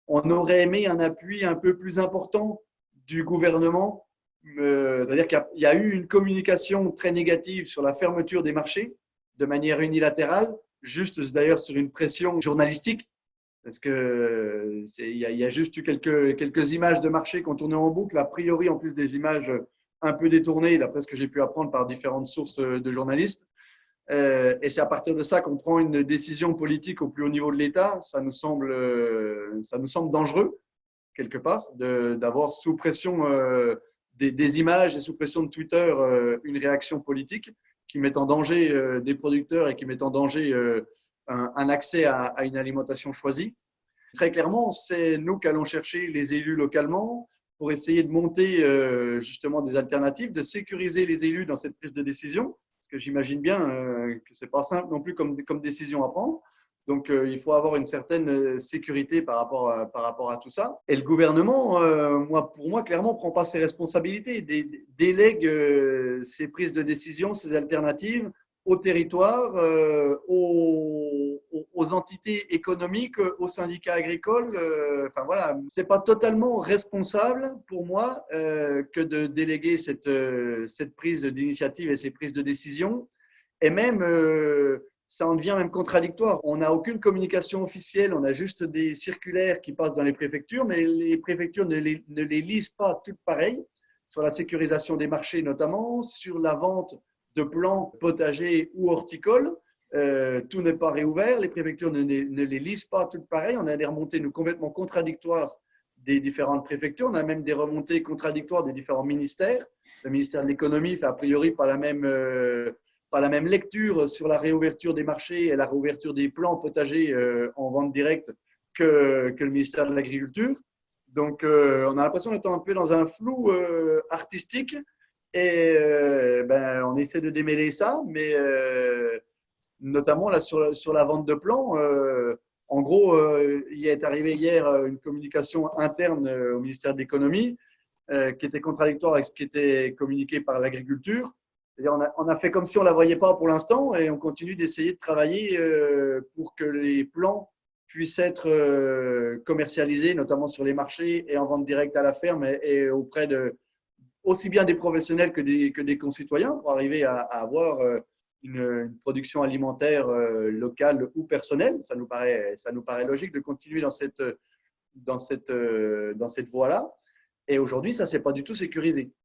On aurait aimé un appui un peu plus important du gouvernement. C'est-à-dire qu'il y a eu une communication très négative sur la fermeture des marchés de manière unilatérale, juste d'ailleurs sur une pression journalistique, parce que il y a juste eu quelques images de marché qui ont tourné en boucle, a priori en plus des images un peu détournées, d'après ce que j'ai pu apprendre par différentes sources de journalistes. Et c'est à partir de ça qu'on prend une décision politique au plus haut niveau de l'État. Ça nous semble dangereux, quelque part, d'avoir sous pression des images et sous pression de Twitter une réaction politique qui met en danger des producteurs et qui met en danger un accès à une alimentation choisie. Très clairement, c'est nous qu'allons chercher les élus localement pour essayer de monter justement des alternatives, de sécuriser les élus dans cette prise de décision, parce que j'imagine bien que ce n'est pas simple non plus comme décision à prendre. Donc, il faut avoir une certaine sécurité par rapport à tout ça. Et le gouvernement, pour moi, clairement, ne prend pas ses responsabilités, délègue ses prises de décision, ses alternatives au territoire, aux entités économiques, aux syndicats agricoles. Enfin voilà, c'est pas totalement responsable pour moi que de déléguer cette prise d'initiative et ces prises de décision. Et même, ça en devient même contradictoire. On n'a aucune communication officielle, on a juste des circulaires qui passent dans les préfectures, mais les préfectures ne les lisent pas toutes pareilles, sur la sécurisation des marchés notamment, sur la vente de plants potagers ou horticoles. Tout n'est pas réouvert, les préfectures ne les lisent pas toutes pareilles. On a des remontées complètement contradictoires des différentes préfectures. On a même des remontées contradictoires des différents ministères. Le ministère de l'économie fait a priori pas la même lecture sur la réouverture des marchés et la réouverture des plants potagers en vente directe que le ministère de l'Agriculture. Donc, on a l'impression d'être un peu dans un flou artistique et on essaie de démêler ça, mais notamment là sur la vente de plants. En gros, il est arrivé hier une communication interne au ministère de l'Économie qui était contradictoire avec ce qui était communiqué par l'agriculture. C'est-à-dire, on a fait comme si on ne la voyait pas pour l'instant et on continue d'essayer de travailler pour que les plants puissent être commercialisés, notamment sur les marchés et en vente directe à la ferme et auprès de aussi bien des professionnels que des concitoyens pour arriver à avoir une production alimentaire locale ou personnelle. Ça nous paraît logique de continuer dans cette voie-là. Et aujourd'hui, ça ne s'est pas du tout sécurisé.